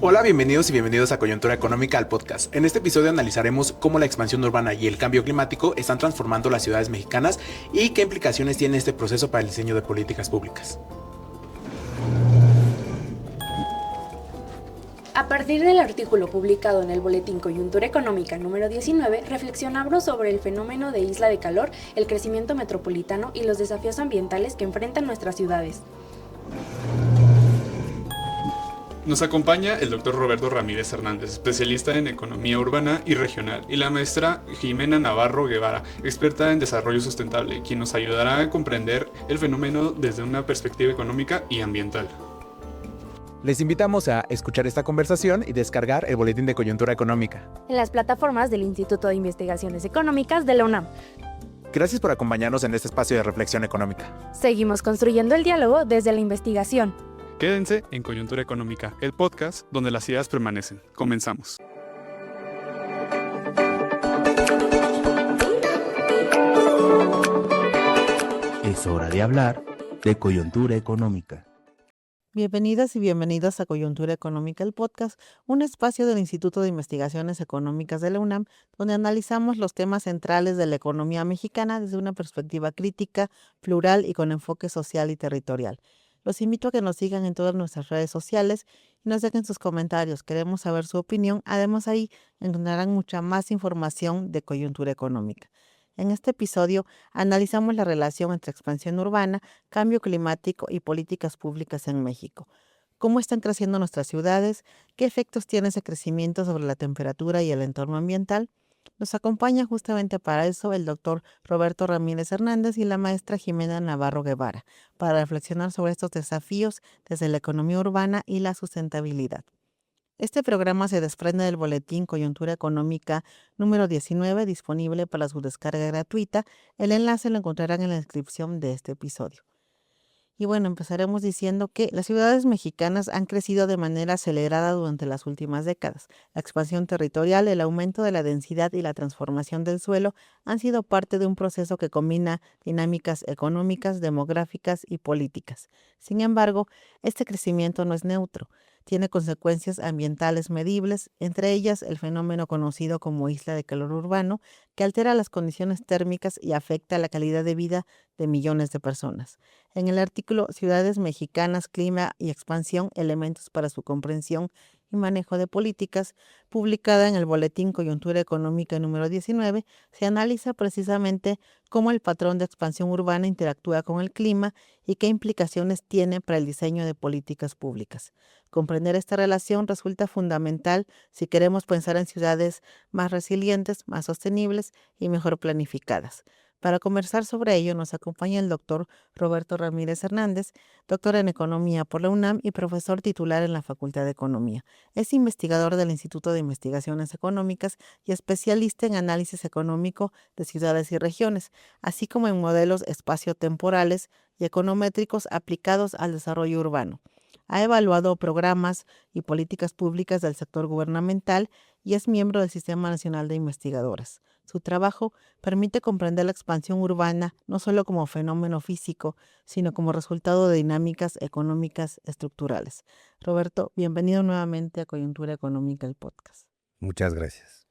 Hola, bienvenidos y bienvenidos a Coyuntura Económica, al podcast. En este episodio analizaremos cómo la expansión urbana y el cambio climático están transformando las ciudades mexicanas y qué implicaciones tiene este proceso para el diseño de políticas públicas. A partir del artículo publicado en el Boletín Coyuntura Económica número 19, reflexionamos sobre el fenómeno de isla de calor, el crecimiento metropolitano y los desafíos ambientales que enfrentan nuestras ciudades. Nos acompaña el doctor Roberto Ramírez Hernández, especialista en economía urbana y regional, y la maestra Jimena Navarro Guevara, experta en desarrollo sustentable, quien nos ayudará a comprender el fenómeno desde una perspectiva económica y ambiental. Les invitamos a escuchar esta conversación y descargar el Boletín de Coyuntura Económica En las plataformas del Instituto de Investigaciones Económicas de la UNAM. Gracias por acompañarnos en este espacio de reflexión económica. Seguimos construyendo el diálogo desde la investigación. Quédense en Coyuntura Económica, el podcast donde las ideas permanecen. Comenzamos. Es hora de hablar de coyuntura económica. Bienvenidas y bienvenidos a Coyuntura Económica, el podcast, un espacio del Instituto de Investigaciones Económicas de la UNAM, donde analizamos los temas centrales de la economía mexicana desde una perspectiva crítica, plural y con enfoque social y territorial. Los invito a que nos sigan en todas nuestras redes sociales y nos dejen sus comentarios. Queremos saber su opinión. Además, ahí encontrarán mucha más información de Coyuntura Económica. En este episodio analizamos la relación entre expansión urbana, cambio climático y políticas públicas en México. ¿Cómo están creciendo nuestras ciudades? ¿Qué efectos tiene ese crecimiento sobre la temperatura y el entorno ambiental? Nos acompaña justamente para eso el doctor Roberto Ramírez Hernández y la maestra Jimena Navarro Guevara, para reflexionar sobre estos desafíos desde la economía urbana y la sustentabilidad. Este programa se desprende del Boletín Coyuntura Económica número 19, disponible para su descarga gratuita. El enlace lo encontrarán en la descripción de este episodio. Y bueno, empezaremos diciendo que las ciudades mexicanas han crecido de manera acelerada durante las últimas décadas. La expansión territorial, el aumento de la densidad y la transformación del suelo han sido parte de un proceso que combina dinámicas económicas, demográficas y políticas. Sin embargo, este crecimiento no es neutro. Tiene consecuencias ambientales medibles, entre ellas el fenómeno conocido como isla de calor urbano, que altera las condiciones térmicas y afecta la calidad de vida de millones de personas. En el artículo Ciudades Mexicanas, Clima y Expansión, elementos para su comprensión y manejo de políticas, publicada en el Boletín Coyuntura Económica número 19, se analiza precisamente cómo el patrón de expansión urbana interactúa con el clima y qué implicaciones tiene para el diseño de políticas públicas. Comprender esta relación resulta fundamental si queremos pensar en ciudades más resilientes, más sostenibles y mejor planificadas. Para conversar sobre ello nos acompaña el doctor Roberto Ramírez Hernández, doctor en Economía por la UNAM y profesor titular en la Facultad de Economía. Es investigador del Instituto de Investigaciones Económicas y especialista en análisis económico de ciudades y regiones, así como en modelos espaciotemporales y econométricos aplicados al desarrollo urbano. Ha evaluado programas y políticas públicas del sector gubernamental y es miembro del Sistema Nacional de Investigadoras. Su trabajo permite comprender la expansión urbana no solo como fenómeno físico, sino como resultado de dinámicas económicas estructurales. Roberto, bienvenido nuevamente a Coyuntura Económica, el podcast. Muchas gracias.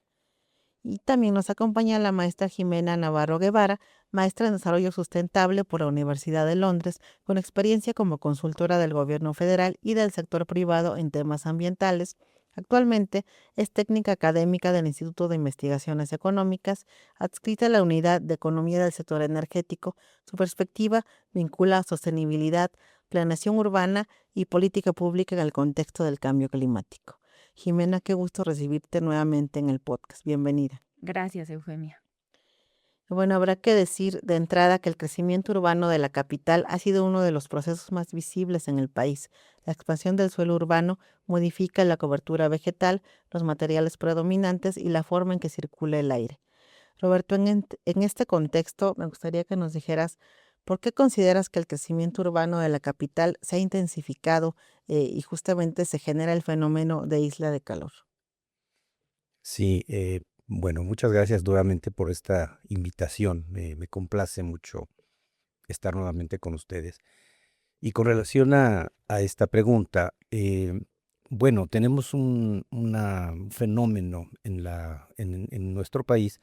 Y también nos acompaña la maestra Jimena Navarro Guevara, maestra en Desarrollo Sustentable por la Universidad de Londres, con experiencia como consultora del gobierno federal y del sector privado en temas ambientales. Actualmente es técnica académica del Instituto de Investigaciones Económicas, adscrita a la Unidad de Economía del Sector Energético. Su perspectiva vincula sostenibilidad, planeación urbana y política pública en el contexto del cambio climático. Jimena, qué gusto recibirte nuevamente en el podcast. Bienvenida. Gracias, Eufemia. Bueno, habrá que decir de entrada que el crecimiento urbano de la capital ha sido uno de los procesos más visibles en el país. La expansión del suelo urbano modifica la cobertura vegetal, los materiales predominantes y la forma en que circula el aire. Roberto, en este contexto me gustaría que nos dijeras por qué consideras que el crecimiento urbano de la capital se ha intensificado y justamente se genera el fenómeno de isla de calor. Sí, bueno, muchas gracias nuevamente por esta invitación. Me complace mucho estar nuevamente con ustedes. Y con relación a esta pregunta, bueno, tenemos un fenómeno en nuestro país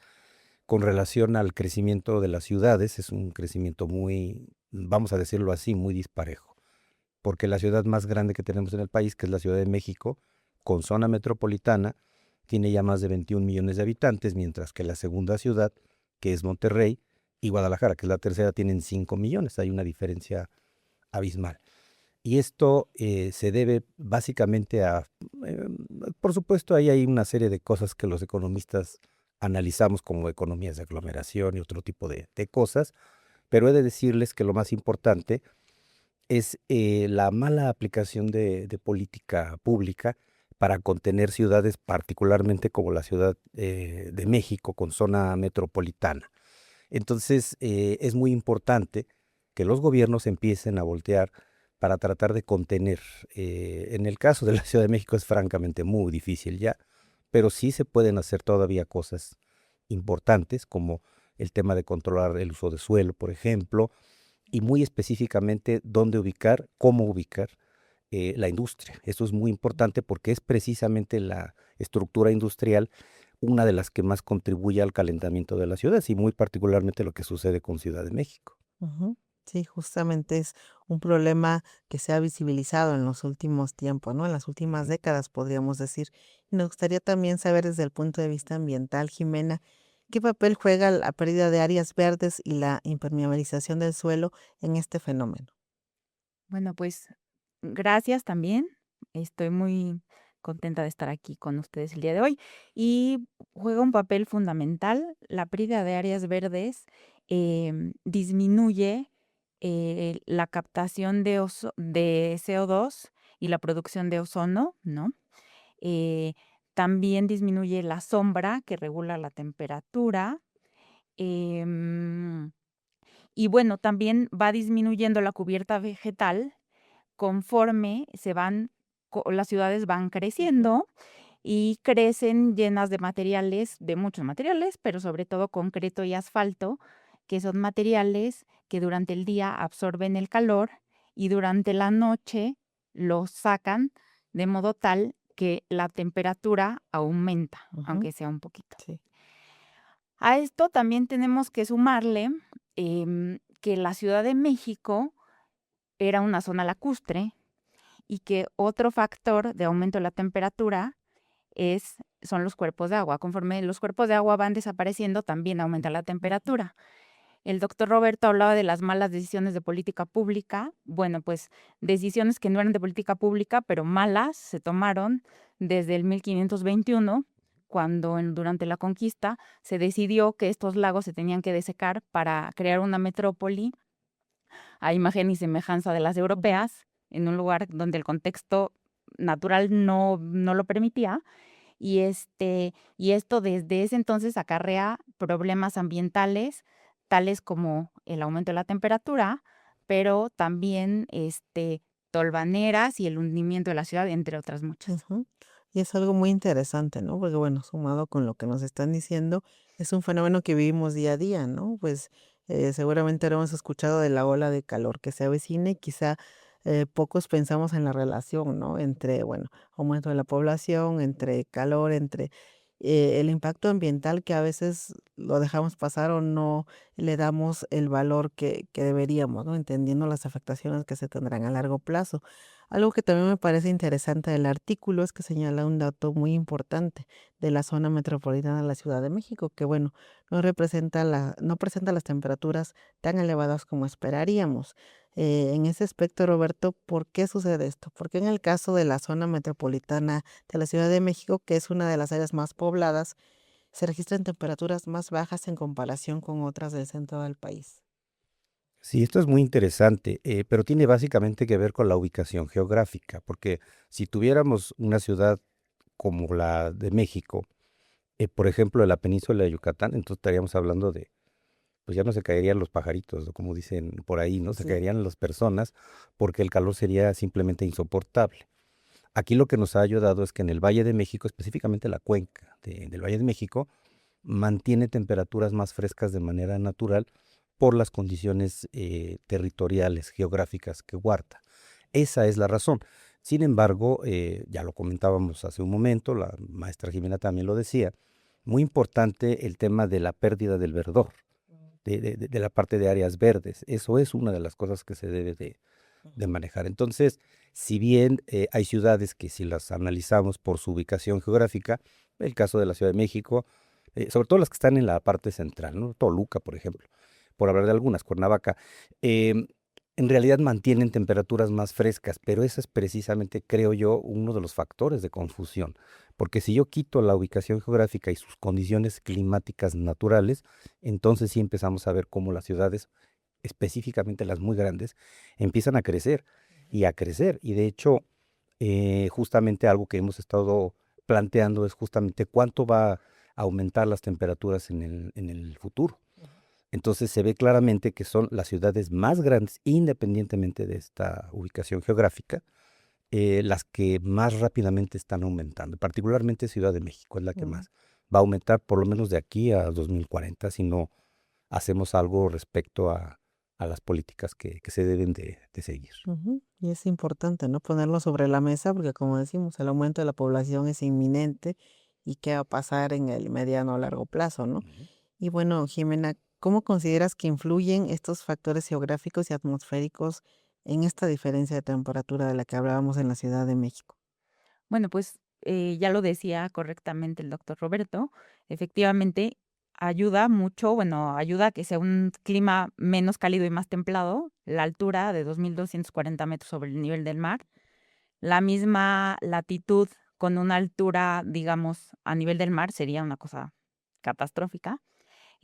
con relación al crecimiento de las ciudades. Es un crecimiento muy, vamos a decirlo así, muy disparejo, porque la ciudad más grande que tenemos en el país, que es la Ciudad de México, con zona metropolitana, tiene ya más de 21 millones de habitantes, mientras que la segunda ciudad, que es Monterrey, y Guadalajara, que es la tercera, tienen 5 millones. Hay una diferencia abismal. Y esto se debe básicamente eh, por supuesto, ahí hay una serie de cosas que los economistas analizamos como economías de aglomeración y otro tipo de cosas, pero he de decirles que lo más importante es la mala aplicación de política pública para contener ciudades, particularmente como la Ciudad de México, con zona metropolitana. Entonces, es muy importante que los gobiernos empiecen a voltear para tratar de contener. En el caso de la Ciudad de México es francamente muy difícil ya, pero sí se pueden hacer todavía cosas importantes, como el tema de controlar el uso de suelo, por ejemplo, y muy específicamente dónde ubicar, cómo ubicar la industria. Eso es muy importante porque es precisamente la estructura industrial una de las que más contribuye al calentamiento de las ciudades, y muy particularmente lo que sucede con Ciudad de México. Ujú. Sí, justamente es un problema que se ha visibilizado en los últimos tiempos, ¿no? En las últimas décadas, podríamos decir. Y nos gustaría también saber desde el punto de vista ambiental, Jimena, ¿qué papel juega la pérdida de áreas verdes y la impermeabilización del suelo en este fenómeno? Bueno, pues gracias también. Estoy muy contenta de estar aquí con ustedes el día de hoy. Y juega un papel fundamental. La pérdida de áreas verdes disminuye la captación de CO2 y la producción de ozono, ¿no? Eh, También disminuye la sombra que regula la temperatura. em, y bueno, también va disminuyendo la cubierta vegetal conforme las ciudades van creciendo y crecen llenas de materiales, de muchos materiales, pero sobre todo concreto y asfalto, que son materiales que durante el día absorben el calor y durante la noche los sacan de modo tal que la temperatura aumenta, Ujú. aunque sea un poquito. Sí. A esto también tenemos que sumarle que la Ciudad de México era una zona lacustre y que otro factor de aumento de la temperatura son los cuerpos de agua. Conforme los cuerpos de agua van desapareciendo, también aumenta la temperatura. El doctor Roberto hablaba de las malas decisiones de política pública. Bueno, pues decisiones que no eran de política pública, pero malas, se tomaron desde el 1521, cuando durante la conquista se decidió que estos lagos se tenían que desecar para crear una metrópoli a imagen y semejanza de las europeas, en un lugar donde el contexto natural no lo permitía. Y esto desde ese entonces acarrea problemas ambientales, tales como el aumento de la temperatura, pero también tolvaneras y el hundimiento de la ciudad, entre otras muchas. Ujú. Y es algo muy interesante, ¿no? Porque bueno, sumado con lo que nos están diciendo, es un fenómeno que vivimos día a día, ¿no? Pues seguramente hemos escuchado de la ola de calor que se avecina y quizá pocos pensamos en la relación, ¿no? Entre, bueno, aumento de la población, entre calor, entre el impacto ambiental que a veces lo dejamos pasar o no le damos el valor que deberíamos, ¿no? Entendiendo las afectaciones que se tendrán a largo plazo. Algo que también me parece interesante del artículo es que señala un dato muy importante de la zona metropolitana de la Ciudad de México, que bueno, no presenta las temperaturas tan elevadas como esperaríamos. En ese aspecto, Roberto, ¿por qué sucede esto? Porque en el caso de la zona metropolitana de la Ciudad de México, que es una de las áreas más pobladas, se registran temperaturas más bajas en comparación con otras del centro del país. Sí, esto es muy interesante, pero tiene básicamente que ver con la ubicación geográfica, porque si tuviéramos una ciudad como la de México, por ejemplo, en la península de Yucatán, entonces estaríamos hablando de, pues ya no se caerían los pajaritos, ¿no? Como dicen por ahí, ¿no? Se Sí. caerían las personas porque el calor sería simplemente insoportable. Aquí lo que nos ha ayudado es que en el Valle de México, específicamente la cuenca del Valle de México, mantiene temperaturas más frescas de manera natural por las condiciones territoriales, geográficas que guarda. Esa es la razón. Sin embargo, ya lo comentábamos hace un momento, la maestra Jimena también lo decía, muy importante el tema de la pérdida del verdor, de la parte de áreas verdes. Eso es una de las cosas que se debe de manejar. Entonces, si bien hay ciudades que si las analizamos por su ubicación geográfica, el caso de la Ciudad de México, sobre todo las que están en la parte central, ¿no? Toluca, por ejemplo, por hablar de algunas, Cuernavaca, en realidad mantienen temperaturas más frescas, pero ese es precisamente, creo yo, uno de los factores de confusión, porque si yo quito la ubicación geográfica y sus condiciones climáticas naturales, entonces sí empezamos a ver cómo las ciudades, específicamente las muy grandes, empiezan a crecer, y de hecho, justamente algo que hemos estado planteando es justamente cuánto va a aumentar las temperaturas en el futuro. Entonces se ve claramente que son las ciudades más grandes, independientemente de esta ubicación geográfica, las que más rápidamente están aumentando. Particularmente Ciudad de México es la que más va a aumentar, por lo menos de aquí a 2040, si no hacemos algo respecto a las políticas que se deben de seguir. Y es importante, ¿no? Ponerlo sobre la mesa porque, como decimos, el aumento de la población es inminente y qué va a pasar en el mediano o largo plazo, ¿no? Y bueno, Jimena, ¿cómo consideras que influyen estos factores geográficos y atmosféricos en esta diferencia de temperatura de la que hablábamos en la Ciudad de México? Bueno, pues ya lo decía correctamente el doctor Roberto, efectivamente ayuda mucho, bueno, ayuda a que sea un clima menos cálido y más templado, la altura de 2.240 metros sobre el nivel del mar, la misma latitud con una altura, digamos, a nivel del mar sería una cosa catastrófica.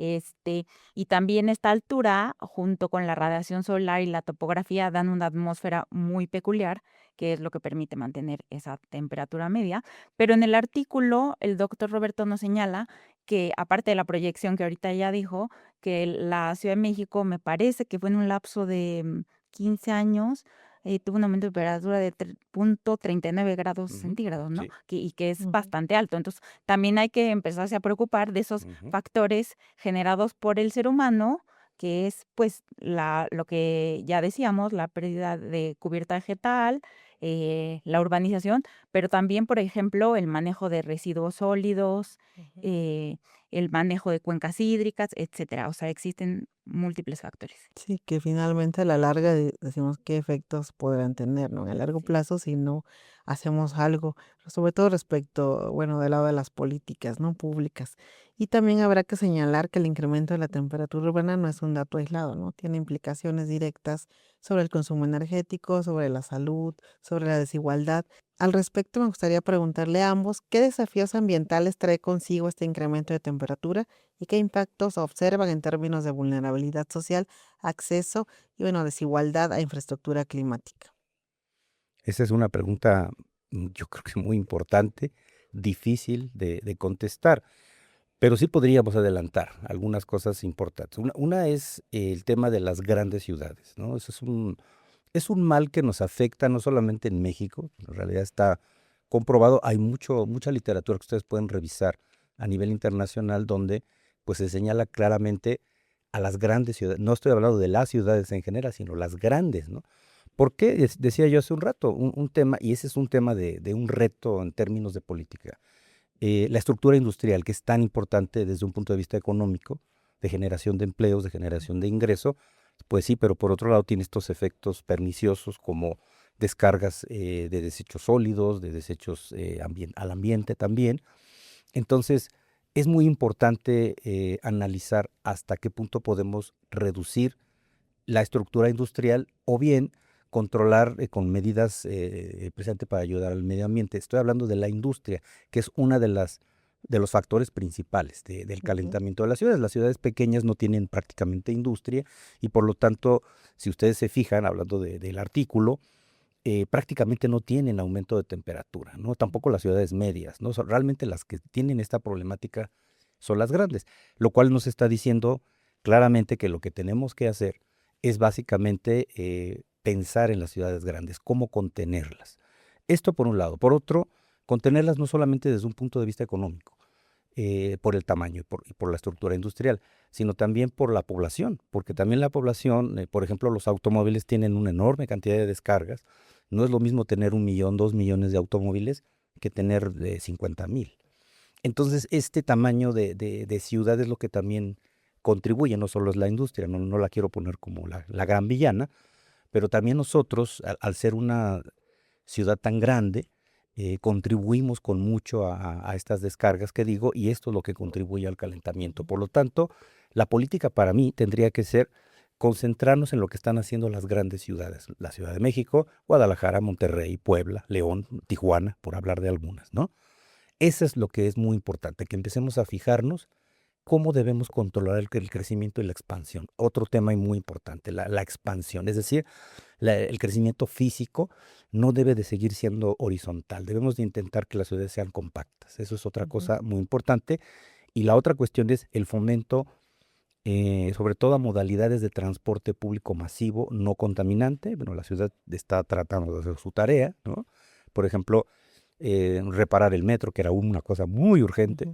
Y también esta altura, junto con la radiación solar y la topografía, dan una atmósfera muy peculiar, que es lo que permite mantener esa temperatura media. Pero en el artículo, el doctor Roberto nos señala que, aparte de la proyección que ahorita ya dijo, que la Ciudad de México me parece que fue en un lapso de 15 años, tuvo un aumento de temperatura de 0.39 grados centígrados, ¿no? Sí. Y que es Ujú. bastante alto. Entonces, también hay que empezarse a preocupar de esos factores generados por el ser humano, que es pues lo que ya decíamos, la pérdida de cubierta vegetal, la urbanización, pero también, por ejemplo, el manejo de residuos sólidos, eh, el manejo de cuencas hídricas, etcétera. O sea, existen múltiples factores. Sí, que finalmente a la larga decimos qué efectos podrán tener, ¿no? En el largo plazo, si no hacemos algo, sobre todo respecto, bueno, del lado de las políticas, ¿no? Públicas. Y también habrá que señalar que el incremento de la temperatura urbana no es un dato aislado, ¿no? Tiene implicaciones directas sobre el consumo energético, sobre la salud, sobre la desigualdad. Al respecto, me gustaría preguntarle a ambos qué desafíos ambientales trae consigo este incremento de temperatura y qué impactos observan en términos de vulnerabilidad social, acceso y, bueno, desigualdad a infraestructura climática. Esa es una pregunta, yo creo que muy importante, difícil de contestar, pero sí podríamos adelantar algunas cosas importantes. Una es el tema de las grandes ciudades, ¿no? Eso es un mal que nos afecta no solamente en México, en realidad está comprobado, hay mucha literatura que ustedes pueden revisar a nivel internacional donde pues se señala claramente a las grandes ciudades. No estoy hablando de las ciudades en general, sino las grandes, ¿no? Porque decía yo hace un rato, un tema, y ese es un tema de un reto en términos de política, la estructura industrial, que es tan importante desde un punto de vista económico, de generación de empleos, de generación de ingreso, pues sí, pero por otro lado tiene estos efectos perniciosos como descargas de desechos sólidos, de desechos al ambiente también. Entonces, es muy importante analizar hasta qué punto podemos reducir la estructura industrial o bien controlar con medidas precisamente para ayudar al medio ambiente. Estoy hablando de la industria, que es una de los factores principales del calentamiento de las ciudades. Las ciudades pequeñas no tienen prácticamente industria y por lo tanto, si ustedes se fijan, hablando del artículo, prácticamente no tienen aumento de temperatura, ¿no? Tampoco las ciudades medias, ¿no? Realmente las que tienen esta problemática son las grandes, lo cual nos está diciendo claramente que lo que tenemos que hacer es básicamente pensar en las ciudades grandes, cómo contenerlas. Esto por un lado. Por otro, contenerlas no solamente desde un punto de vista económico. por el tamaño y por la estructura industrial, sino también por la población, porque también la población, por ejemplo, los automóviles tienen una enorme cantidad de descargas. No es lo mismo tener 1 millón, 2 millones de automóviles que tener 50,000. Entonces, este tamaño de ciudad es lo que también contribuye, no solo es la industria, no la quiero poner como la gran villana, pero también nosotros, al ser una ciudad tan grande, contribuimos con mucho a estas descargas que digo, y esto es lo que contribuye al calentamiento. Por lo tanto, la política para mí tendría que ser concentrarnos en lo que están haciendo las grandes ciudades, la Ciudad de México, Guadalajara, Monterrey, Puebla, León, Tijuana, por hablar de algunas, ¿no? Eso es lo que es muy importante, que empecemos a fijarnos cómo debemos controlar el crecimiento y la expansión. Otro tema muy importante, la expansión, es decir, el crecimiento físico no debe de seguir siendo horizontal, debemos de intentar que las ciudades sean compactas. Eso es otra cosa muy importante. Y la otra cuestión es el fomento, sobre todo a modalidades de transporte público masivo no contaminante. Bueno, la ciudad está tratando de hacer su tarea, ¿no? Por ejemplo, reparar el metro, que era una cosa muy urgente.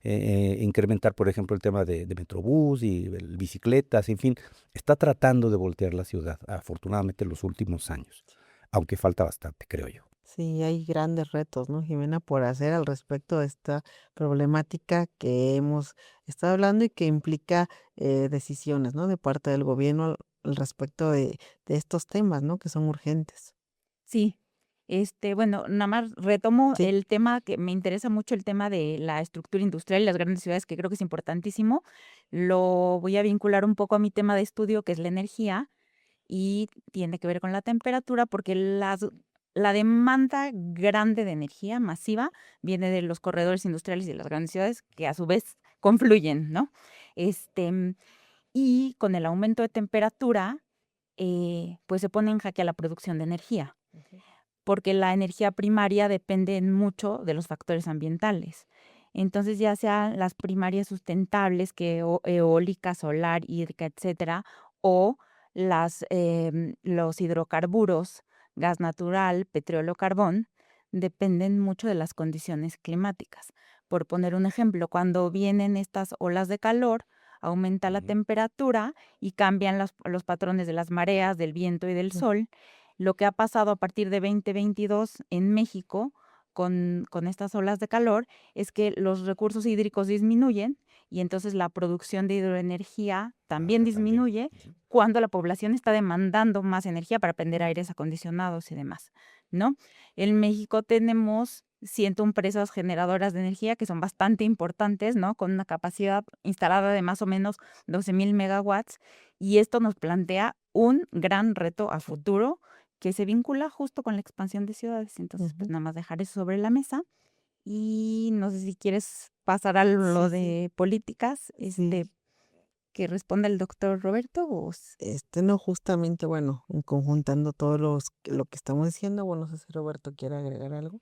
Incrementar, por ejemplo, el tema de Metrobús y bicicletas, en fin, está tratando de voltear la ciudad, afortunadamente en los últimos años, aunque falta bastante, creo yo. Sí, hay grandes retos, ¿no, Jimena, por hacer al respecto de esta problemática que hemos estado hablando y que implica decisiones, ¿no? De parte del gobierno al respecto de estos temas, ¿no? Que son urgentes. Sí, bueno, nada más retomo Sí. el tema que me interesa mucho, el tema de la estructura industrial y las grandes ciudades, que creo que es importantísimo. Lo voy a vincular un poco a mi tema de estudio, que es la energía, y tiene que ver con la temperatura, porque la demanda grande de energía masiva viene de los corredores industriales y de las grandes ciudades, que a su vez confluyen, ¿no? Este, y con el aumento de temperatura, pues se pone en jaque a la producción de energía, porque la energía primaria depende mucho de los factores ambientales. Entonces, ya sean las primarias sustentables, que eólica, solar, hídrica, etcétera, o los hidrocarburos, gas natural, petróleo, carbón, dependen mucho de las condiciones climáticas. Por poner un ejemplo, cuando vienen estas olas de calor, aumenta la temperatura y cambian los patrones de las mareas, del viento y del sol. Lo que ha pasado a partir de 2022 en México con estas olas de calor es que los recursos hídricos disminuyen y entonces la producción de hidroenergía también disminuye cuando la población está demandando más energía para prender aires acondicionados y demás, ¿no? En México tenemos 101 presas generadoras de energía que son bastante importantes, ¿no? Con una capacidad instalada de más o menos 12,000 megawatts, y esto nos plantea un gran reto a futuro que se vincula justo con la expansión de ciudades. Entonces, pues nada más dejar eso sobre la mesa. Y no sé si quieres pasar a lo Sí, sí. de políticas, Sí. que responda el doctor Roberto. No, justamente, bueno, conjuntando lo que estamos diciendo, bueno, no sé si Roberto quiere agregar algo.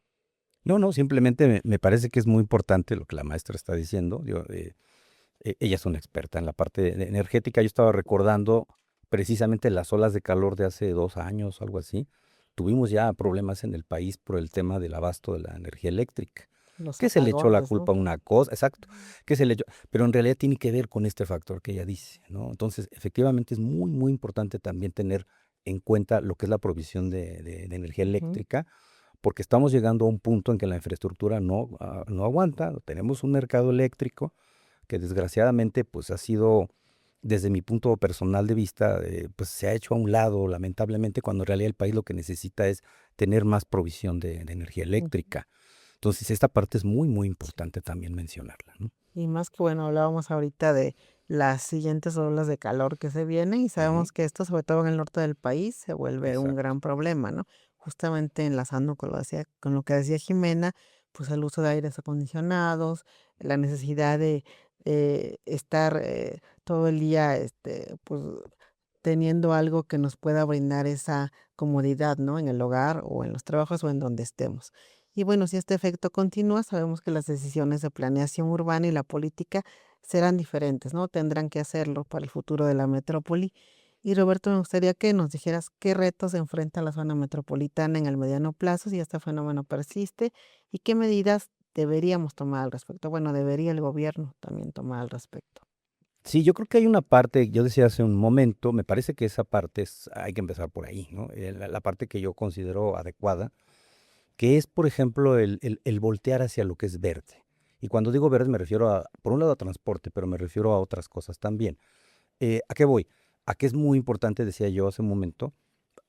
No, simplemente me parece que es muy importante lo que la maestra está diciendo. Ella es una experta en la parte energética. Yo estaba recordando precisamente las olas de calor de hace 2 años, algo así. Tuvimos ya problemas en el país por el tema del abasto de la energía eléctrica. Los Que se le echó la apagones, culpa ¿no? a una cosa, exacto, que se le echó, pero en realidad tiene que ver con este factor que ella dice, ¿no? Entonces, efectivamente es muy, muy importante también tener en cuenta lo que es la provisión de energía eléctrica, porque estamos llegando a un punto en que la infraestructura no aguanta. Tenemos un mercado eléctrico que desgraciadamente pues ha sido, desde mi punto personal de vista, pues se ha hecho a un lado lamentablemente, cuando en realidad el país lo que necesita es tener más provisión de energía eléctrica. Entonces esta parte es muy, muy importante también mencionarla, ¿no? Y más que bueno, hablábamos ahorita de las siguientes olas de calor que se vienen y sabemos que esto, sobre todo en el norte del país, se vuelve un Exacto. gran problema, ¿no? Justamente enlazando con lo que decía Jimena, pues el uso de aires acondicionados, la necesidad de estar todo el día, pues teniendo algo que nos pueda brindar esa comodidad, ¿no? En el hogar o en los trabajos o en donde estemos. Y bueno, si este efecto continúa, sabemos que las decisiones de planeación urbana y la política serán diferentes, ¿no? Tendrán que hacerlo para el futuro de la metrópoli. Y Roberto, me gustaría que nos dijeras qué retos enfrenta la zona metropolitana en el mediano plazo si este fenómeno persiste y qué medidas deberíamos tomar al respecto? Bueno, debería el gobierno también tomar al respecto. Sí, yo creo que hay una parte, yo decía hace un momento, me parece que esa parte hay que empezar por ahí, ¿no? La parte que yo considero adecuada, que es, por ejemplo, el voltear hacia lo que es verde. Y cuando digo verde me refiero por un lado a transporte, pero me refiero a otras cosas también. ¿A qué voy? A que es muy importante, decía yo hace un momento,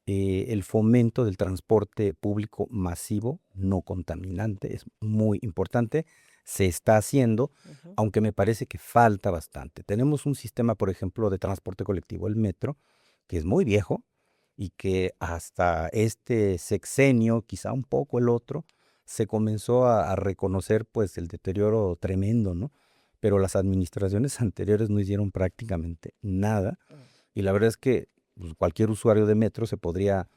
el fomento del transporte público masivo, no contaminante, es muy importante, se está haciendo, Ujú. aunque me parece que falta bastante. Tenemos un sistema, por ejemplo, de transporte colectivo, el metro, que es muy viejo y que hasta este sexenio, quizá un poco el otro, se comenzó a reconocer pues el deterioro tremendo, ¿no? Pero las administraciones anteriores no hicieron prácticamente nada y la verdad es que pues, cualquier usuario de metro se podría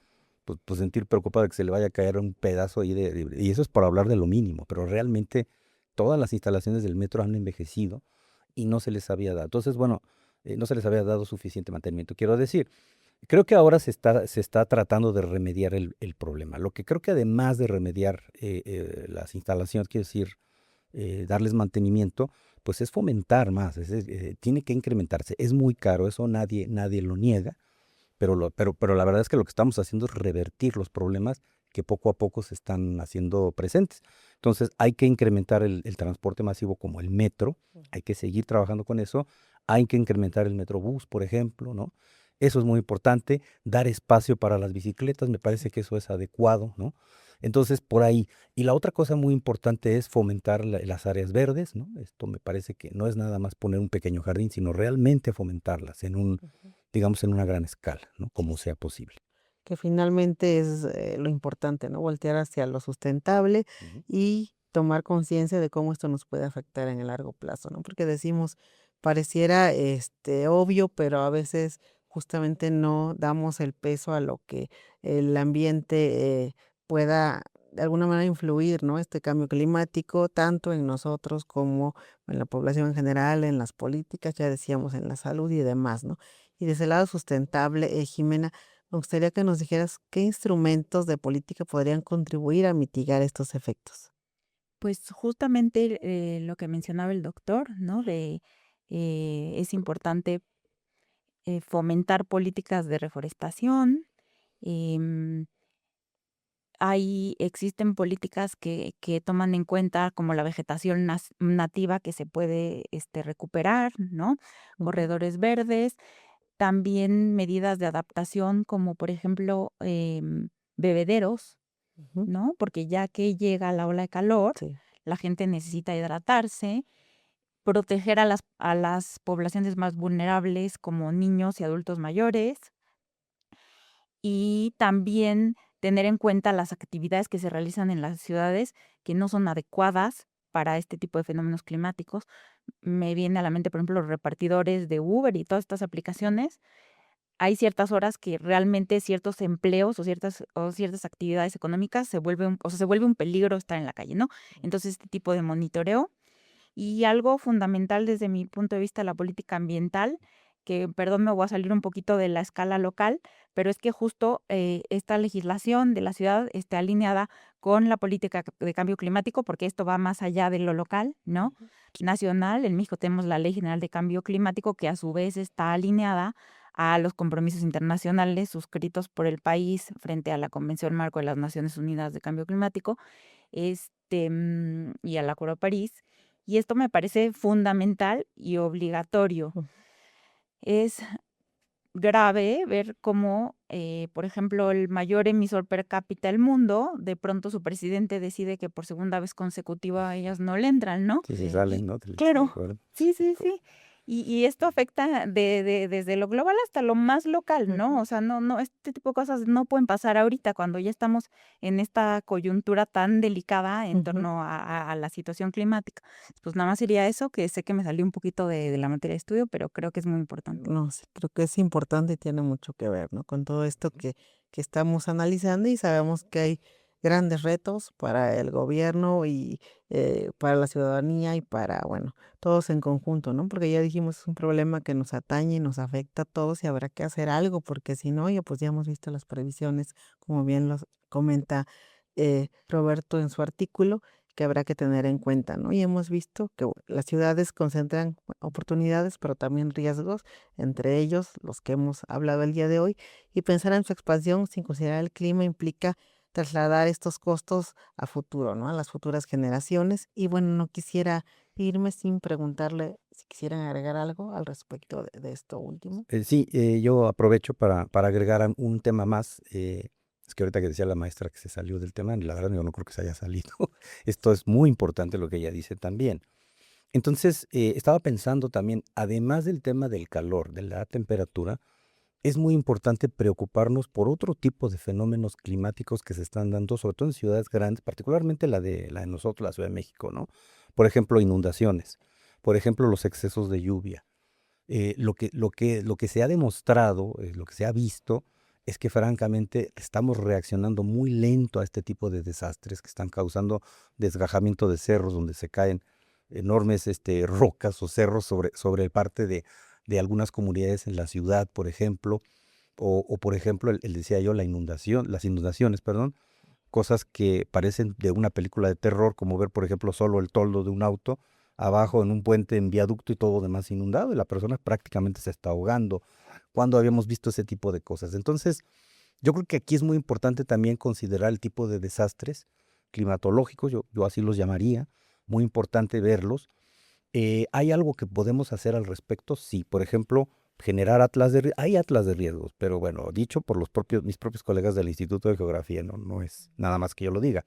pues, sentir preocupado de que se le vaya a caer un pedazo ahí y eso es por hablar de lo mínimo, pero realmente todas las instalaciones del metro han envejecido y no se les había dado. Entonces, bueno, no se les había dado suficiente mantenimiento. Quiero decir, creo que ahora se está tratando de remediar el problema. Lo que creo que además de remediar las instalaciones, quiero decir, darles mantenimiento, pues es fomentar más, tiene que incrementarse. Es muy caro, eso nadie lo niega, pero la verdad es que lo que estamos haciendo es revertir los problemas que poco a poco se están haciendo presentes. Entonces hay que incrementar el transporte masivo como el metro, hay que seguir trabajando con eso, hay que incrementar el metrobús, por ejemplo, ¿no? Eso es muy importante, dar espacio para las bicicletas, me parece que eso es adecuado, ¿no? Entonces, por ahí. Y la otra cosa muy importante es fomentar las áreas verdes, ¿no? Esto me parece que no es nada más poner un pequeño jardín, sino realmente fomentarlas digamos, en una gran escala, ¿no? Como sea posible. Que finalmente es lo importante, ¿no? Voltear hacia lo sustentable Ujú. y tomar conciencia de cómo esto nos puede afectar en el largo plazo, ¿no? Porque decimos, pareciera obvio, pero a veces justamente no damos el peso a lo que el ambiente pueda de alguna manera influir, ¿no? Este cambio climático, tanto en nosotros como en la población en general, en las políticas, ya decíamos, en la salud y demás, ¿no? Y desde el lado sustentable, Jimena, me gustaría que nos dijeras qué instrumentos de política podrían contribuir a mitigar estos efectos. Pues justamente lo que mencionaba el doctor, ¿no? Es importante fomentar políticas de reforestación. em, existen políticas que toman en cuenta como la vegetación nativa que se puede recuperar, ¿no? Ujú, Corredores verdes, también medidas de adaptación como por ejemplo bebederos, ujú, ¿no? Porque ya que llega la ola de calor, sí. la gente necesita hidratarse, proteger a las poblaciones más vulnerables como niños y adultos mayores, y también tener en cuenta las actividades que se realizan en las ciudades que no son adecuadas para este tipo de fenómenos climáticos. Me viene a la mente, por ejemplo, los repartidores de Uber y todas estas aplicaciones. Hay ciertas horas que realmente ciertos empleos o ciertas actividades económicas se vuelve un peligro estar en la calle, ¿no? Entonces, este tipo de monitoreo. Y algo fundamental desde mi punto de vista de la política ambiental, que, perdón, me voy a salir un poquito de la escala local, pero es que justo esta legislación de la ciudad esté alineada con la política de cambio climático, porque esto va más allá de lo local, ¿no? Nacional, en México tenemos la Ley General de Cambio Climático, que a su vez está alineada a los compromisos internacionales suscritos por el país frente a la Convención Marco de las Naciones Unidas de Cambio Climático, y al Acuerdo de París. Y esto me parece fundamental y obligatorio. Mm. Es grave ver cómo, por ejemplo, el mayor emisor per cápita del mundo, de pronto su presidente decide que por segunda vez consecutiva ellas no le entran, ¿no? Sí, sí, Sí. salen, ¿no? De Claro, acuerdo. sí, sí, sí. Y esto afecta desde lo global hasta lo más local, ¿no? Ujú. O sea, no, este tipo de cosas no pueden pasar ahorita cuando ya estamos en esta coyuntura tan delicada en Ujú. torno a la situación climática. Pues nada más sería eso, que sé que me salió un poquito de la materia de estudio, pero creo que es muy importante. No, sí, creo que es importante y tiene mucho que ver, ¿no? Con todo esto que estamos analizando y sabemos que hay grandes retos para el gobierno y para la ciudadanía y para, bueno, todos en conjunto, ¿no? Porque ya dijimos, es un problema que nos atañe y nos afecta a todos y habrá que hacer algo, porque si no, ya pues ya hemos visto las previsiones, como bien los comenta Roberto en su artículo, que habrá que tener en cuenta, ¿no? Y hemos visto que las ciudades concentran oportunidades, pero también riesgos, entre ellos los que hemos hablado el día de hoy, y pensar en su expansión sin considerar el clima implica trasladar estos costos a futuro, ¿no? A las futuras generaciones. Y bueno, no quisiera irme sin preguntarle si quisieran agregar algo al respecto de esto último. Sí, yo aprovecho para agregar un tema más. Es que ahorita que decía la maestra que se salió del tema, la verdad yo no creo que se haya salido. Esto es muy importante lo que ella dice también. Entonces, estaba pensando también, además del tema del calor, de la temperatura, es muy importante preocuparnos por otro tipo de fenómenos climáticos que se están dando, sobre todo en ciudades grandes, particularmente la de nosotros, la Ciudad de México, ¿no? Por ejemplo, inundaciones, por ejemplo, los excesos de lluvia. Lo que se ha demostrado, lo que se ha visto, es que francamente estamos reaccionando muy lento a este tipo de desastres que están causando desgajamiento de cerros donde se caen enormes rocas o cerros sobre parte de algunas comunidades en la ciudad, por ejemplo, o por ejemplo, decía yo, las inundaciones, perdón, cosas que parecen de una película de terror, como ver, por ejemplo, solo el toldo de un auto abajo en un puente en viaducto y todo demás inundado, y la persona prácticamente se está ahogando. ¿Cuándo habíamos visto ese tipo de cosas? Entonces, yo creo que aquí es muy importante también considerar el tipo de desastres climatológicos, yo así los llamaría, muy importante verlos. ¿Hay algo que podemos hacer al respecto? Sí, por ejemplo, generar hay atlas de riesgos, pero bueno, dicho por mis propios colegas del Instituto de Geografía, no es nada más que yo lo diga.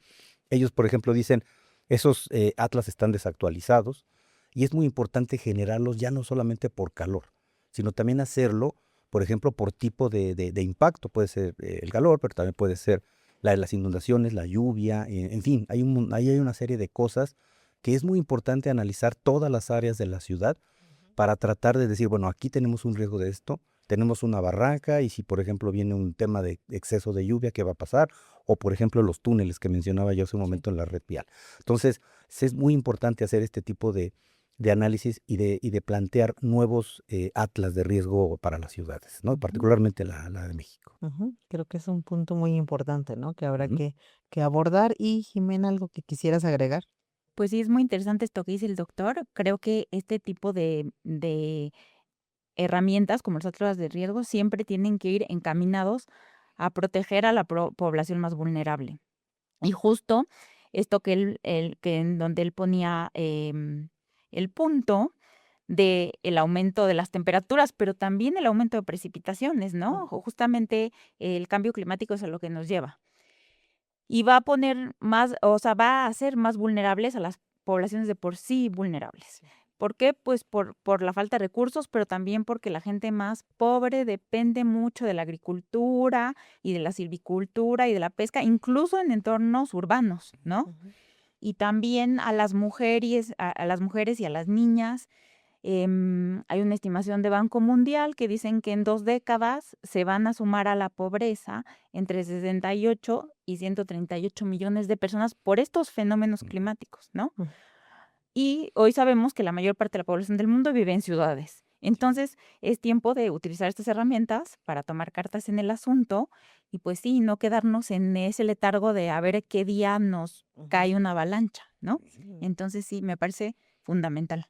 Ellos, por ejemplo, dicen, esos atlas están desactualizados y es muy importante generarlos ya no solamente por calor, sino también hacerlo, por ejemplo, por tipo de impacto. Puede ser el calor, pero también puede ser las inundaciones, la lluvia, en fin, ahí hay una serie de cosas que es muy importante analizar todas las áreas de la ciudad para tratar de decir, bueno, aquí tenemos un riesgo de esto, tenemos una barranca y si, por ejemplo, viene un tema de exceso de lluvia, ¿qué va a pasar? O, por ejemplo, los túneles que mencionaba yo hace un momento en la red vial. Entonces, es muy importante hacer este tipo de análisis y de plantear nuevos atlas de riesgo para las ciudades, ¿no? Particularmente la de México. Creo que es un punto muy importante, ¿no? Que habrá Ujú. que abordar. Y Jimena, ¿algo que quisieras agregar? Pues sí, es muy interesante esto que dice el doctor. Creo que este tipo de herramientas, como las atlas de riesgo, siempre tienen que ir encaminados a proteger a la población más vulnerable. Y justo esto que en donde él ponía el punto de el aumento de las temperaturas, pero también el aumento de precipitaciones, ¿no? Justamente el cambio climático es a lo que nos lleva. Y va a poner más, o sea, va a hacer más vulnerables a las poblaciones de por sí vulnerables. ¿Por qué? Pues por la falta de recursos, pero también porque la gente más pobre depende mucho de la agricultura y de la silvicultura y de la pesca, incluso en entornos urbanos, ¿no? Y también a las mujeres y a las niñas. Hay una estimación de Banco Mundial que dicen que en 2 décadas se van a sumar a la pobreza entre 68 y 138 millones de personas por estos fenómenos climáticos, ¿no? Ujú. Y hoy sabemos que la mayor parte de la población del mundo vive en ciudades. Entonces, es tiempo de utilizar estas herramientas para tomar cartas en el asunto y pues sí, no quedarnos en ese letargo de a ver qué día nos cae una avalancha, ¿no? Entonces sí, me parece fundamental.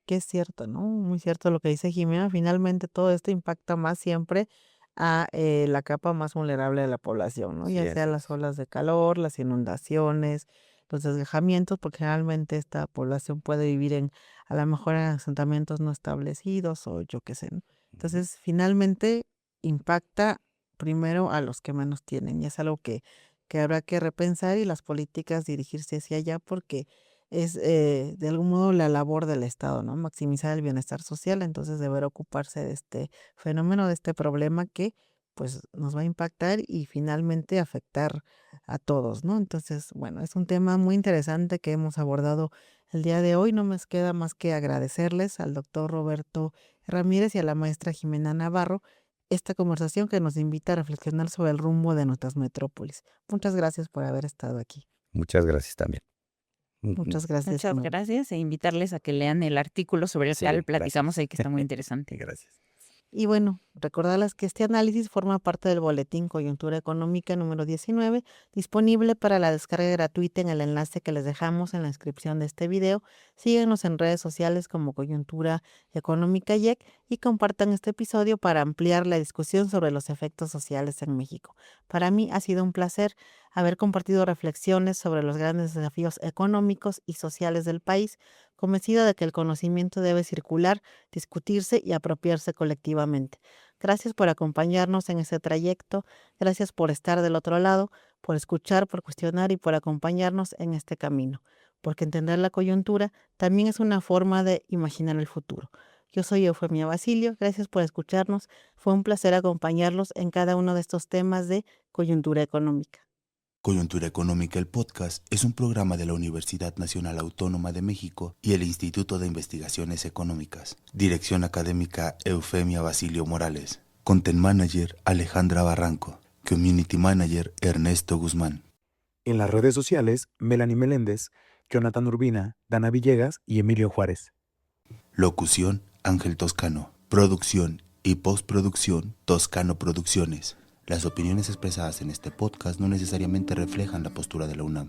Que es cierto, ¿no? Muy cierto lo que dice Jimena. Finalmente, todo esto impacta más siempre a la capa más vulnerable de la población, ¿no? Sí, Ya sea así las es. olas de calor, las inundaciones, los desgajamientos, porque generalmente esta población puede vivir a lo mejor en asentamientos no establecidos o yo qué sé, ¿no? Ujú. Entonces, finalmente impacta primero a los que menos tienen y es algo que habrá que repensar y las políticas dirigirse hacia allá porque es de algún modo la labor del Estado, ¿no? Maximizar el bienestar social, entonces deberá ocuparse de este fenómeno, de este problema que pues nos va a impactar y finalmente afectar a todos, ¿no? Entonces, bueno, es un tema muy interesante que hemos abordado el día de hoy. No me queda más que agradecerles al doctor Roberto Ramírez y a la maestra Jimena Navarro esta conversación que nos invita a reflexionar sobre el rumbo de nuestras metrópolis. Muchas gracias por haber estado aquí. Muchas gracias también. Muchas gracias. Muchas gracias e invitarles a que lean el artículo sobre el Sí, cual gracias. platicamos ahí que está muy interesante. Gracias. Y bueno, recordarles que este análisis forma parte del Boletín Coyuntura Económica número 19, disponible para la descarga gratuita en el enlace que les dejamos en la descripción de este video. Síguenos en redes sociales como Coyuntura Económica YEC y compartan este episodio para ampliar la discusión sobre los efectos sociales en México. Para mí ha sido un placer haber compartido reflexiones sobre los grandes desafíos económicos y sociales del país, convencido de que el conocimiento debe circular, discutirse y apropiarse colectivamente. Gracias por acompañarnos en este trayecto, gracias por estar del otro lado, por escuchar, por cuestionar y por acompañarnos en este camino, porque entender la coyuntura también es una forma de imaginar el futuro. Yo soy Eufemia Basilio, gracias por escucharnos, fue un placer acompañarlos en cada uno de estos temas de coyuntura económica. Coyuntura Económica, el podcast, es un programa de la Universidad Nacional Autónoma de México y el Instituto de Investigaciones Económicas. Dirección académica Eufemia Basilio Morales. Content Manager Alejandra Barranco. Community Manager Ernesto Guzmán. En las redes sociales, Melanie Meléndez, Jonathan Urbina, Dana Villegas y Emilio Juárez. Locución Ángel Toscano. Producción y postproducción Toscano Producciones. Las opiniones expresadas en este podcast no necesariamente reflejan la postura de la UNAM.